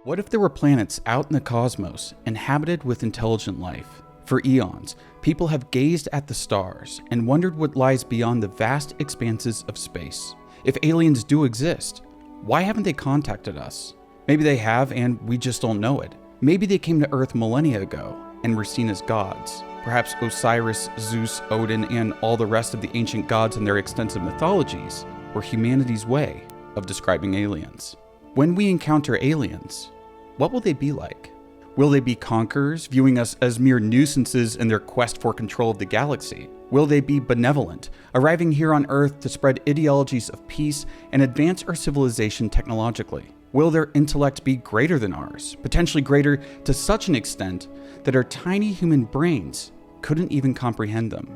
What if there were planets out in the cosmos, inhabited with intelligent life? For eons, people have gazed at the stars and wondered what lies beyond the vast expanses of space. If aliens do exist, why haven't they contacted us? Maybe they have and we just don't know it. Maybe they came to Earth millennia ago and were seen as gods. Perhaps Osiris, Zeus, Odin, and all the rest of the ancient gods in their extensive mythologies were humanity's way of describing aliens. When we encounter aliens, what will they be like? Will they be conquerors, viewing us as mere nuisances in their quest for control of the galaxy? Will they be benevolent, arriving here on Earth to spread ideologies of peace and advance our civilization technologically? Will their intellect be greater than ours, potentially greater to such an extent that our tiny human brains couldn't even comprehend them?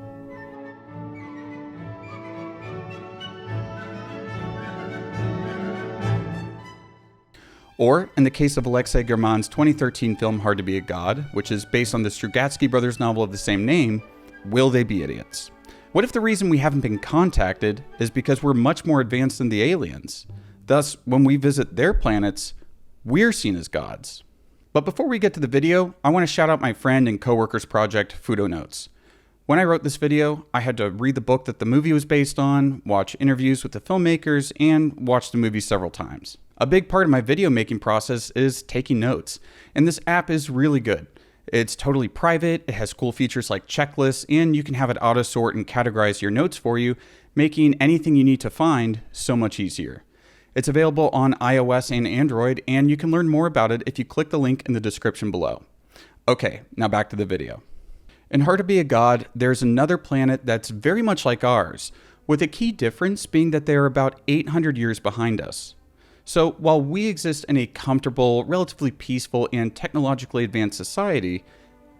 Or, in the case of Alexei German's 2013 film Hard to Be a God, which is based on the Strugatsky brothers novel of the same name, will they be idiots? What if the reason we haven't been contacted is because we're much more advanced than the aliens? Thus, when we visit their planets, we're seen as gods. But before we get to the video, I want to shout out my friend and co-worker's project, Fudo Notes. When I wrote this video, I had to read the book that the movie was based on, watch interviews with the filmmakers, and watch the movie several times. A big part of my video making process is taking notes, and this app is really good. It's totally private, it has cool features like checklists, and you can have it auto-sort and categorize your notes for you, making anything you need to find so much easier. It's available on iOS and Android, and you can learn more about it if you click the link in the description below. Okay, now back to the video. In Hard to Be a God, there's another planet that's very much like ours, with a key difference being that they are about 800 years behind us. So while we exist in a comfortable, relatively peaceful, and technologically advanced society,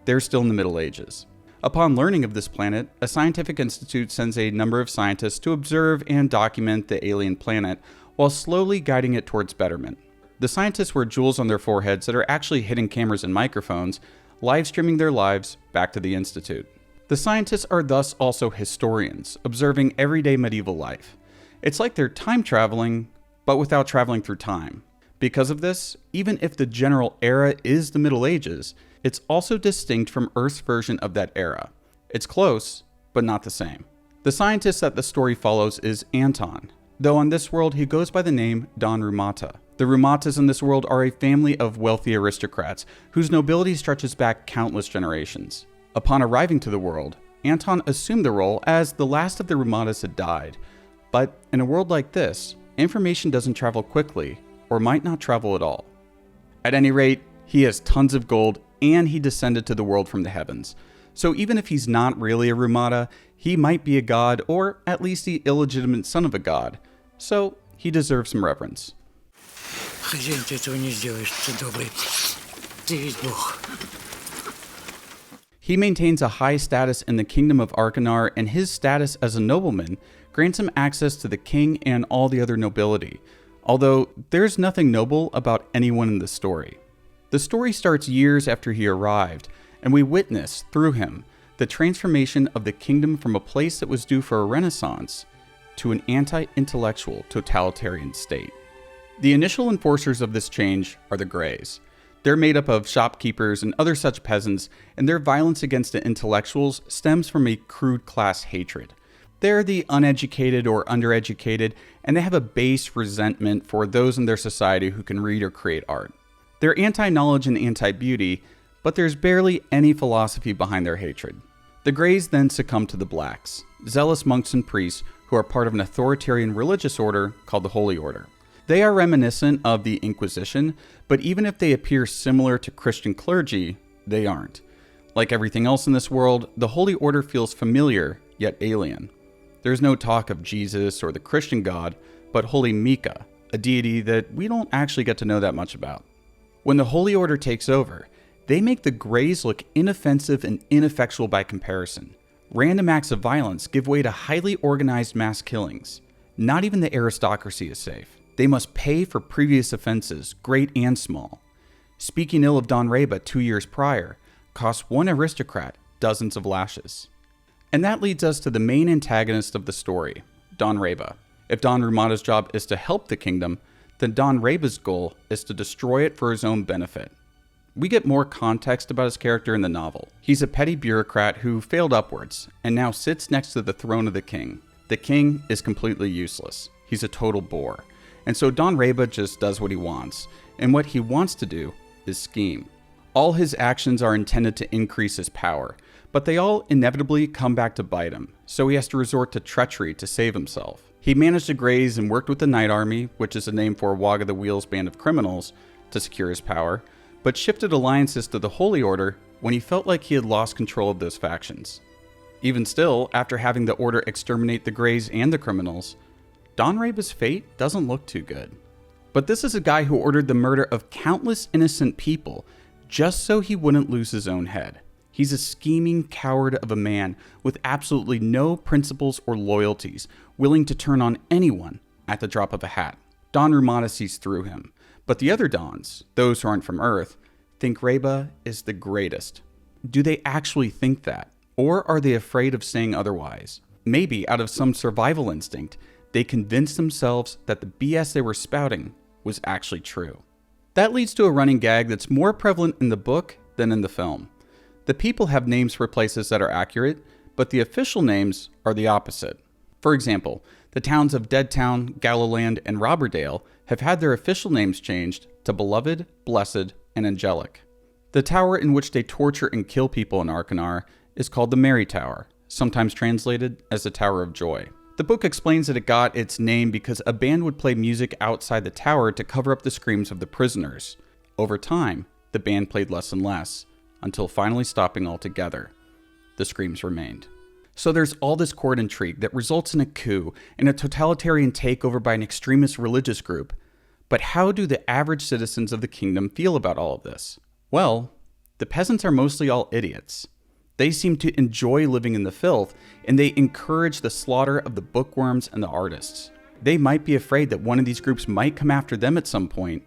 they're still in the Middle Ages. Upon learning of this planet, a scientific institute sends a number of scientists to observe and document the alien planet while slowly guiding it towards betterment. The scientists wear jewels on their foreheads that are actually hidden cameras and microphones, live streaming their lives back to the institute. The scientists are thus also historians, observing everyday medieval life. It's like they're time traveling, but without traveling through time. Because of this, even if the general era is the Middle Ages, it's also distinct from Earth's version of that era. It's close, but not the same. The scientist that the story follows is Anton, though on this world he goes by the name Don Rumata. The Rumatas in this world are a family of wealthy aristocrats whose nobility stretches back countless generations. Upon arriving to the world, Anton assumed the role as the last of the Rumatas had died. But in a world like this, information doesn't travel quickly, or might not travel at all. At any rate, he has tons of gold, and he descended to the world from the heavens. So even if he's not really a Rumata, he might be a god, or at least the illegitimate son of a god. So he deserves some reverence. He maintains a high status in the kingdom of Argonauts, and his status as a nobleman grants him access to the king and all the other nobility, although there's nothing noble about anyone in the story. The story starts years after he arrived, and we witness, through him, the transformation of the kingdom from a place that was due for a renaissance to an anti-intellectual totalitarian state. The initial enforcers of this change are the Greys. They're made up of shopkeepers and other such peasants, and their violence against the intellectuals stems from a crude class hatred. They're the uneducated or undereducated, and they have a base resentment for those in their society who can read or create art. They're anti-knowledge and anti-beauty, but there's barely any philosophy behind their hatred. The Greys then succumb to the Blacks, zealous monks and priests who are part of an authoritarian religious order called the Holy Order. They are reminiscent of the Inquisition, but even if they appear similar to Christian clergy, they aren't. Like everything else in this world, the Holy Order feels familiar, yet alien. There's no talk of Jesus or the Christian God, but Holy Mika, a deity that we don't actually get to know that much about. When the Holy Order takes over, they make the Greys look inoffensive and ineffectual by comparison. Random acts of violence give way to highly organized mass killings. Not even the aristocracy is safe. They must pay for previous offenses, great and small. Speaking ill of Don Reba 2 years prior cost one aristocrat dozens of lashes. And that leads us to the main antagonist of the story, Don Reba. If Don Rumata's job is to help the kingdom, then Don Reba's goal is to destroy it for his own benefit. We get more context about his character in the novel. He's a petty bureaucrat who failed upwards, and now sits next to the throne of the king. The king is completely useless. He's a total bore. And so Don Reba just does what he wants, and what he wants to do is scheme. All his actions are intended to increase his power, but they all inevitably come back to bite him, so he has to resort to treachery to save himself. He managed to graze and worked with the Night Army, which is a name for Wog of the Wheel's band of criminals, to secure his power, but shifted alliances to the Holy Order when he felt like he had lost control of those factions. Even still, after having the Order exterminate the Greys and the criminals, Don Reba's fate doesn't look too good. But this is a guy who ordered the murder of countless innocent people just so he wouldn't lose his own head. He's a scheming coward of a man with absolutely no principles or loyalties, willing to turn on anyone at the drop of a hat. Don Rumata sees through him, but the other Dons, those who aren't from Earth, think Reba is the greatest. Do they actually think that? Or are they afraid of saying otherwise? Maybe out of some survival instinct, they convinced themselves that the BS they were spouting was actually true. That leads to a running gag that's more prevalent in the book than in the film. The people have names for places that are accurate, but the official names are the opposite. For example, the towns of Deadtown, Gallowland, and Robberdale have had their official names changed to Beloved, Blessed, and Angelic. The tower in which they torture and kill people in Arkanar is called the Mary Tower, sometimes translated as the Tower of Joy. The book explains that it got its name because a band would play music outside the tower to cover up the screams of the prisoners. Over time, the band played less and less, until finally stopping altogether. The screams remained. So there's all this court intrigue that results in a coup and a totalitarian takeover by an extremist religious group. But how do the average citizens of the kingdom feel about all of this? Well, the peasants are mostly all idiots. They seem to enjoy living in the filth, and they encourage the slaughter of the bookworms and the artists. They might be afraid that one of these groups might come after them at some point,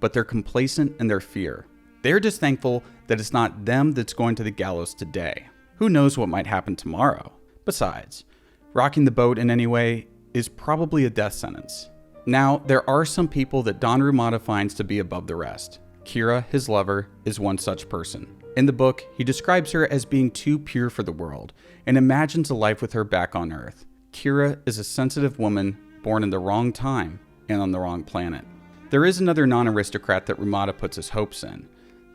but they're complacent in their fear. They're just thankful that it's not them that's going to the gallows today. Who knows what might happen tomorrow? Besides, rocking the boat in any way is probably a death sentence. Now, there are some people that Don Rumata finds to be above the rest. Kira, his lover, is one such person. In the book, he describes her as being too pure for the world and imagines a life with her back on Earth. Kira is a sensitive woman born in the wrong time and on the wrong planet. There is another non-aristocrat that Rumata puts his hopes in,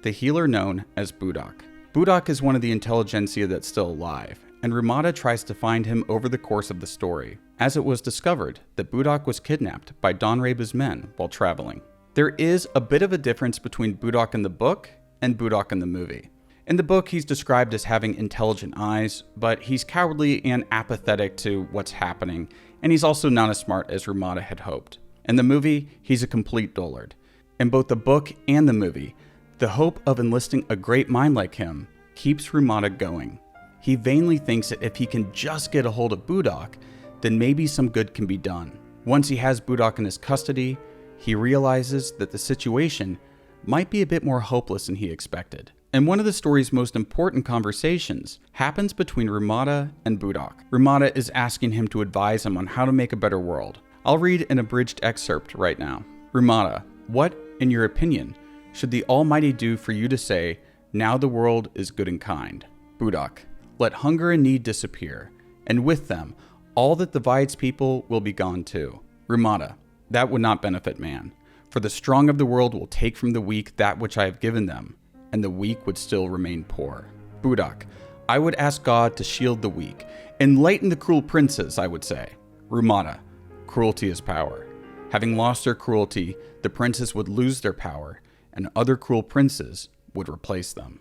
the healer known as Budak. Budak is one of the intelligentsia that's still alive, and Rumata tries to find him over the course of the story, as it was discovered that Budak was kidnapped by Don Reba's men while traveling. There is a bit of a difference between Budak in the book and Budak in the movie. In the book, he's described as having intelligent eyes, but he's cowardly and apathetic to what's happening, and he's also not as smart as Rumata had hoped. In the movie, he's a complete dullard. In both the book and the movie, the hope of enlisting a great mind like him keeps Rumata going. He vainly thinks that if he can just get a hold of Budak, then maybe some good can be done. Once he has Budak in his custody, he realizes that the situation might be a bit more hopeless than he expected. And one of the story's most important conversations happens between Rumata and Budak. Rumata is asking him to advise him on how to make a better world. I'll read an abridged excerpt right now. Rumata, what, in your opinion, should the Almighty do for you to say, now the world is good and kind? Budak, let hunger and need disappear, and with them, all that divides people will be gone too. Rumata, that would not benefit man, for the strong of the world will take from the weak that which I have given them, and the weak would still remain poor. Budak, I would ask God to shield the weak, enlighten the cruel princes, I would say. Rumata, cruelty is power. Having lost their cruelty, the princes would lose their power, and other cruel princes would replace them.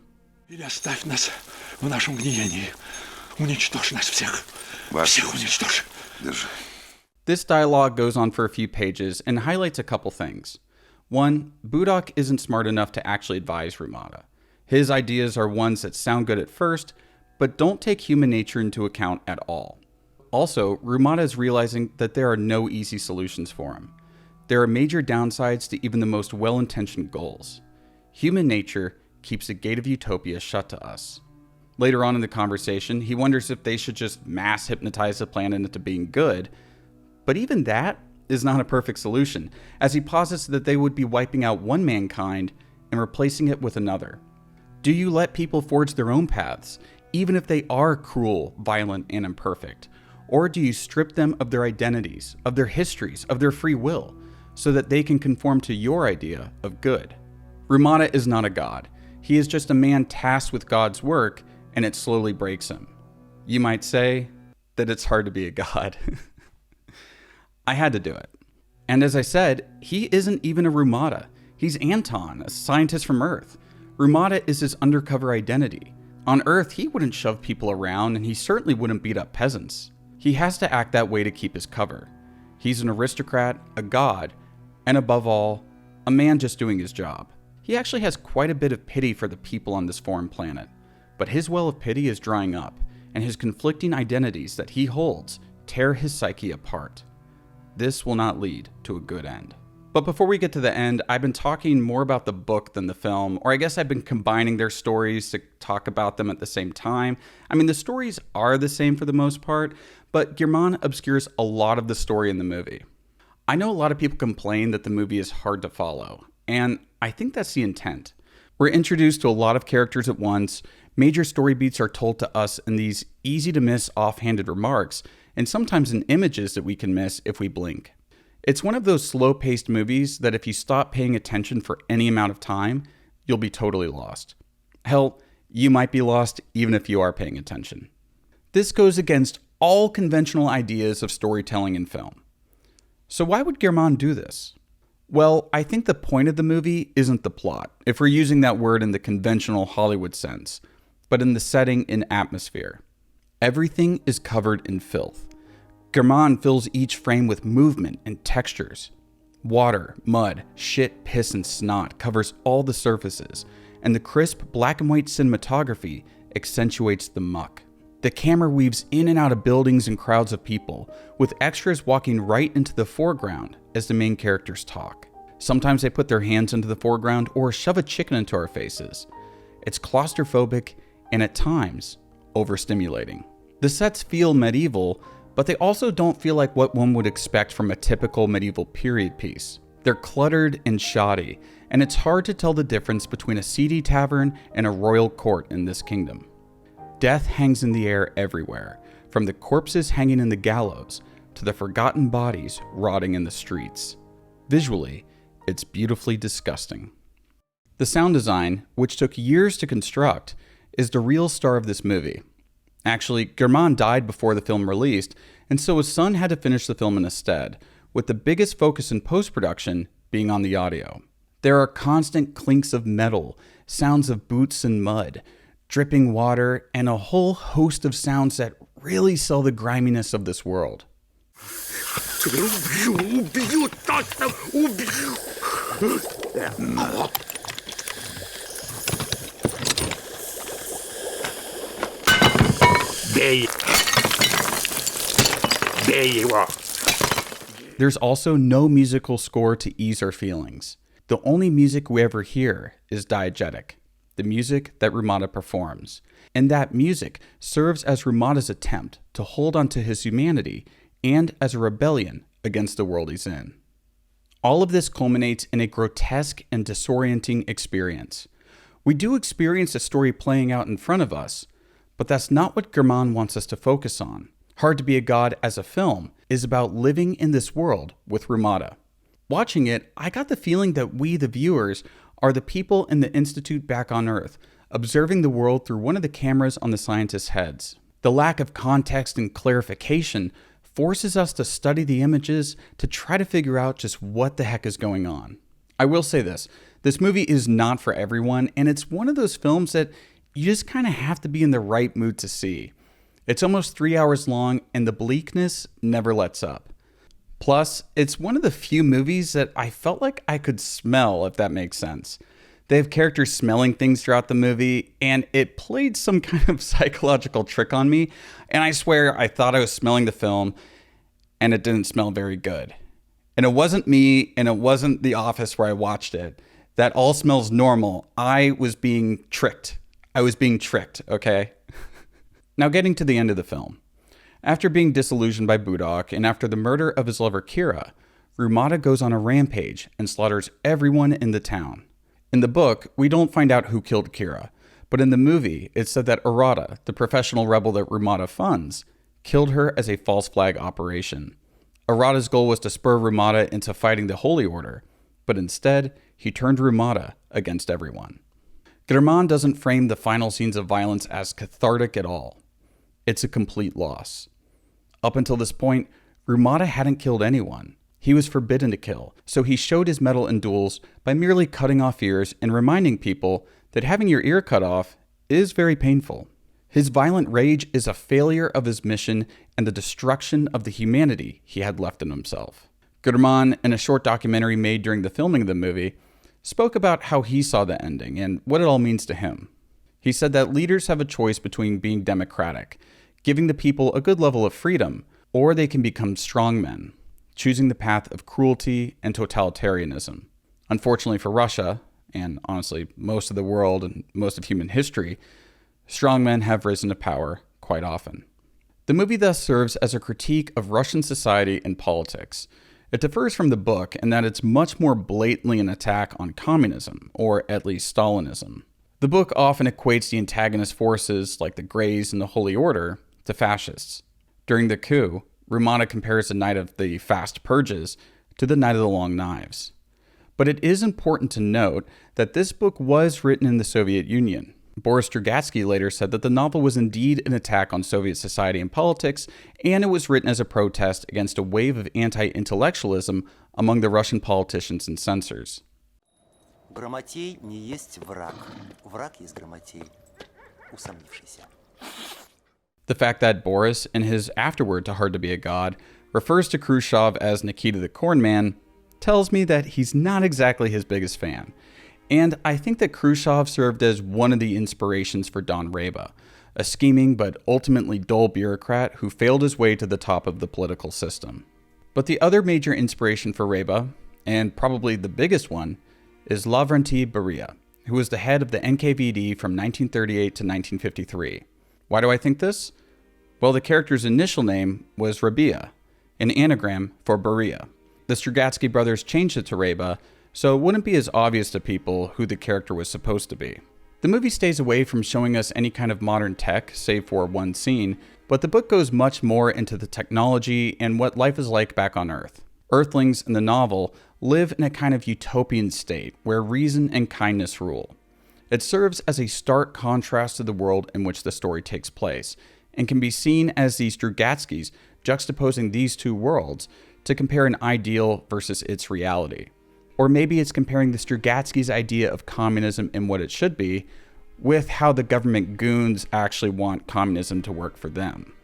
Оставь нас в нашем гниении. Уничтожь нас всех. Всех уничтожь. This dialogue goes on for a few pages and highlights a couple things. One, Budak isn't smart enough to actually advise Rumata. His ideas are ones that sound good at first, but don't take human nature into account at all. Also, Rumata is realizing that there are no easy solutions for him. There are major downsides to even the most well-intentioned goals. Human nature keeps the gate of utopia shut to us. Later on in the conversation, he wonders if they should just mass hypnotize the planet into being good, but even that is not a perfect solution, as he posits that they would be wiping out one mankind and replacing it with another. Do you let people forge their own paths, even if they are cruel, violent, and imperfect? Or do you strip them of their identities, of their histories, of their free will, so that they can conform to your idea of good? Rumata is not a god. He is just a man tasked with God's work, and it slowly breaks him. You might say that it's hard to be a god. I had to do it. And as I said, he isn't even a Rumata. He's Anton, a scientist from Earth. Rumata is his undercover identity. On Earth, he wouldn't shove people around, and he certainly wouldn't beat up peasants. He has to act that way to keep his cover. He's an aristocrat, a god, and above all, a man just doing his job. He actually has quite a bit of pity for the people on this foreign planet, but his well of pity is drying up, and his conflicting identities that he holds tear his psyche apart. This will not lead to a good end. But before we get to the end, I've been talking more about the book than the film, or I guess I've been combining their stories to talk about them at the same time. I mean, the stories are the same for the most part, but Guillermin obscures a lot of the story in the movie. I know a lot of people complain that the movie is hard to follow, and I think that's the intent. We're introduced to a lot of characters at once, major story beats are told to us in these easy-to-miss offhanded remarks, and sometimes in images that we can miss if we blink. It's one of those slow-paced movies that if you stop paying attention for any amount of time, you'll be totally lost. Hell, you might be lost even if you are paying attention. This goes against all conventional ideas of storytelling in film. So why would Guillermin do this? Well, I think the point of the movie isn't the plot, if we're using that word in the conventional Hollywood sense, but in the setting and atmosphere. Everything is covered in filth. Guillermin fills each frame with movement and textures. Water, mud, shit, piss, and snot covers all the surfaces, and the crisp black and white cinematography accentuates the muck. The camera weaves in and out of buildings and crowds of people, with extras walking right into the foreground as the main characters talk. Sometimes they put their hands into the foreground or shove a chicken into our faces. It's claustrophobic and at times overstimulating. The sets feel medieval, but they also don't feel like what one would expect from a typical medieval period piece. They're cluttered and shoddy, and it's hard to tell the difference between a seedy tavern and a royal court in this kingdom. Death hangs in the air everywhere, from the corpses hanging in the gallows to the forgotten bodies rotting in the streets. Visually, it's beautifully disgusting. The sound design, which took years to construct, is the real star of this movie. Actually, Guillermin died before the film released, and so his son had to finish the film in his stead, with the biggest focus in post-production being on the audio. There are constant clinks of metal, sounds of boots and mud, dripping water, and a whole host of sounds that really sell the griminess of this world. There's also no musical score to ease our feelings. The only music we ever hear is diegetic, the music that Rumata performs. And that music serves as Rumata's attempt to hold on to his humanity and as a rebellion against the world he's in. All of this culminates in a grotesque and disorienting experience. We do experience a story playing out in front of us, but that's not what Guillermin wants us to focus on. Hard to Be a God as a film is about living in this world with Rumata. Watching it, I got the feeling that we, the viewers, are the people in the Institute back on Earth, observing the world through one of the cameras on the scientists' heads. The lack of context and clarification forces us to study the images to try to figure out just what the heck is going on. I will say this movie is not for everyone, and it's one of those films that you just kind of have to be in the right mood to see. It's almost 3 hours long, and the bleakness never lets up. Plus, it's one of the few movies that I felt like I could smell, if that makes sense. They have characters smelling things throughout the movie, and it played some kind of psychological trick on me, and I swear I thought I was smelling the film, and it didn't smell very good. And it wasn't me, and it wasn't the office where I watched it. That all smells normal. I was being tricked. Okay? Now getting to the end of the film. After being disillusioned by Budok, and after the murder of his lover Kira, Rumata goes on a rampage and slaughters everyone in the town. In the book, we don't find out who killed Kira, but in the movie, it's said that Arata, the professional rebel that Rumata funds, killed her as a false flag operation. Arata's goal was to spur Rumata into fighting the Holy Order, but instead, he turned Rumata against everyone. Guillermin doesn't frame the final scenes of violence as cathartic at all. It's a complete loss. Up until this point, Rumata hadn't killed anyone. He was forbidden to kill, so he showed his mettle in duels by merely cutting off ears and reminding people that having your ear cut off is very painful. His violent rage is a failure of his mission and the destruction of the humanity he had left in himself. Guillermin, in a short documentary made during the filming of the movie, spoke about how he saw the ending and what it all means to him. He said that leaders have a choice between being democratic, giving the people a good level of freedom, or they can become strongmen, choosing the path of cruelty and totalitarianism. Unfortunately for Russia, and honestly most of the world and most of human history, strongmen have risen to power quite often. The movie thus serves as a critique of Russian society and politics. It differs from the book in that it's much more blatantly an attack on communism, or at least Stalinism. The book often equates the antagonist forces, like the Greys and the Holy Order, to fascists. During the coup, Rumata compares the Night of the Fast Purges to the Night of the Long Knives. But it is important to note that this book was written in the Soviet Union. Boris Strugatsky later said that the novel was indeed an attack on Soviet society and politics, and it was written as a protest against a wave of anti-intellectualism among the Russian politicians and censors. Грамотей не есть враг. Враг есть грамотей, усомнившийся. The fact that Boris, in his afterword to Hard to Be a God, refers to Khrushchev as Nikita the Corn Man tells me that he's not exactly his biggest fan. And I think that Khrushchev served as one of the inspirations for Don Reba, a scheming but ultimately dull bureaucrat who failed his way to the top of the political system. But the other major inspiration for Reba, and probably the biggest one, is Lavrentiy Beria, who was the head of the NKVD from 1938 to 1953. Why do I think this? Well, the character's initial name was Rabia, an anagram for Beria. The Strugatsky brothers changed it to Reba, so it wouldn't be as obvious to people who the character was supposed to be. The movie stays away from showing us any kind of modern tech, save for one scene, but the book goes much more into the technology and what life is like back on Earth. Earthlings in the novel live in a kind of utopian state where reason and kindness rule. It serves as a stark contrast to the world in which the story takes place, and can be seen as the Strugatskys juxtaposing these two worlds to compare an ideal versus its reality. Or maybe it's comparing the Strugatskys' idea of communism and what it should be with how the government goons actually want communism to work for them.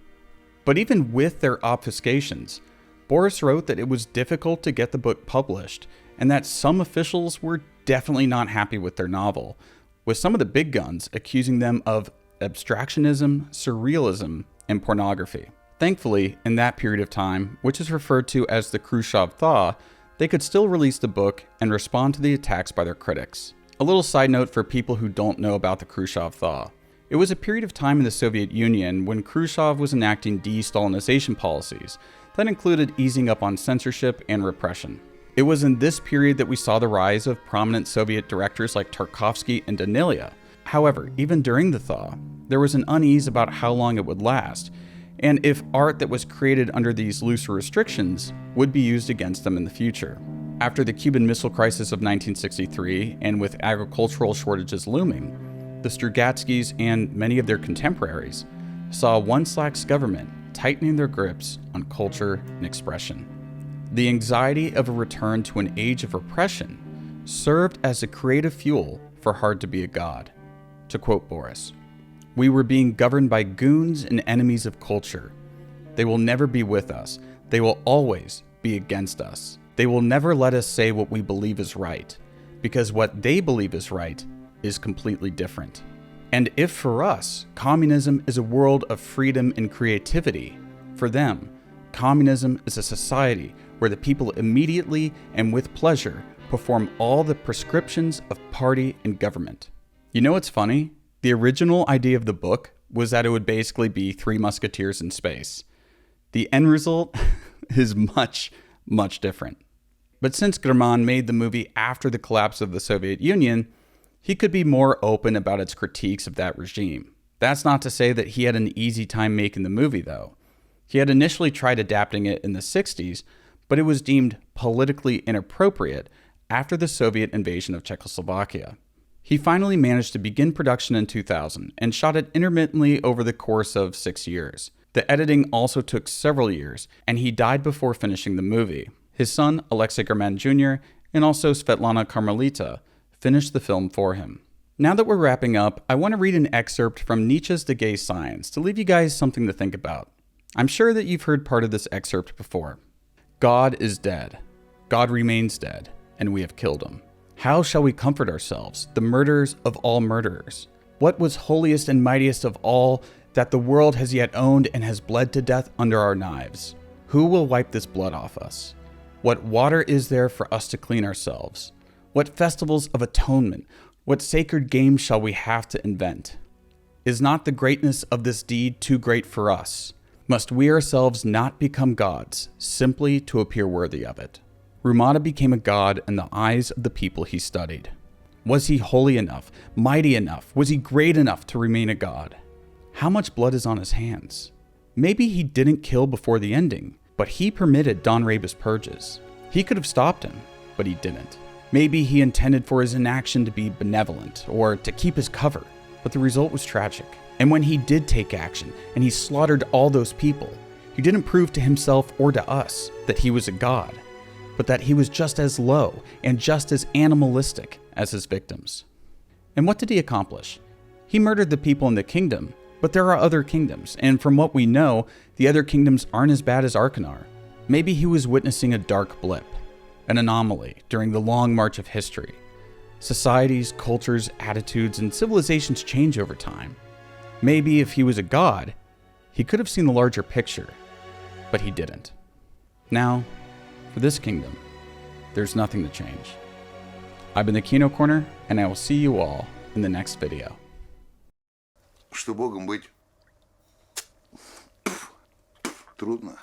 But even with their obfuscations, Boris wrote that it was difficult to get the book published, and that some officials were definitely not happy with their novel, with some of the big guns accusing them of abstractionism, surrealism, and pornography. Thankfully, in that period of time, which is referred to as the Khrushchev thaw, they could still release the book and respond to the attacks by their critics. A little side note for people who don't know about the Khrushchev thaw. It was a period of time in the Soviet Union when Khrushchev was enacting de-Stalinization policies that included easing up on censorship and repression. It was in this period that we saw the rise of prominent Soviet directors like Tchaikovsky and Danube. However, even during the thaw, there was an unease about how long it would last, and if art that was created under these looser restrictions would be used against them in the future. After the Cuban Missile Crisis of 1963, and with agricultural shortages looming, the Strugatskys and many of their contemporaries saw one lax government tightening their grips on culture and expression. The anxiety of a return to an age of repression served as a creative fuel for Hard to Be a God. To quote Boris, "We were being governed by goons and enemies of culture. They will never be with us. They will always be against us. They will never let us say what we believe is right, because what they believe is right is completely different. And if for us, communism is a world of freedom and creativity, for them, communism is a society where the people immediately and with pleasure perform all the prescriptions of party and government." You know what's funny? The original idea of the book was that it would basically be Three Musketeers in space. The end result is much, much different. But since Grman made the movie after the collapse of the Soviet Union, he could be more open about its critiques of that regime. That's not to say that he had an easy time making the movie, though. He had initially tried adapting it in the 60s, but it was deemed politically inappropriate after the Soviet invasion of Czechoslovakia. He finally managed to begin production in 2000 and shot it intermittently over the course of 6 years. The editing also took several years, and he died before finishing the movie. His son, Alexei Grman Jr., and also Svetlana Karmelita, finished the film for him. Now that we're wrapping up, I want to read an excerpt from Nietzsche's The Gay Science to leave you guys something to think about. I'm sure that you've heard part of this excerpt before. God is dead. God remains dead, and we have killed him. How shall we comfort ourselves, the murderers of all murderers? What was holiest and mightiest of all that the world has yet owned and has bled to death under our knives? Who will wipe this blood off us? What water is there for us to clean ourselves? What festivals of atonement, what sacred games shall we have to invent? Is not the greatness of this deed too great for us? Must we ourselves not become gods, simply to appear worthy of it? Rumata became a god in the eyes of the people he studied. Was he holy enough, mighty enough? Was he great enough to remain a god? How much blood is on his hands? Maybe he didn't kill before the ending, but he permitted Don Rebus' purges. He could have stopped him, but he didn't. Maybe he intended for his inaction to be benevolent or to keep his cover, but the result was tragic. And when he did take action and he slaughtered all those people, he didn't prove to himself or to us that he was a god, but that he was just as low and just as animalistic as his victims. And what did he accomplish? He murdered the people in the kingdom, but there are other kingdoms, and from what we know, the other kingdoms aren't as bad as Arkanar. Maybe he was witnessing a dark blip, an anomaly during the long march of history. Societies, cultures, attitudes, and civilizations change over time. Maybe if he was a god, he could have seen the larger picture, but he didn't. Now, for this kingdom, there's nothing to change. I've been the Kino Corner, and I will see you all in the next video. Что Богом быть трудно.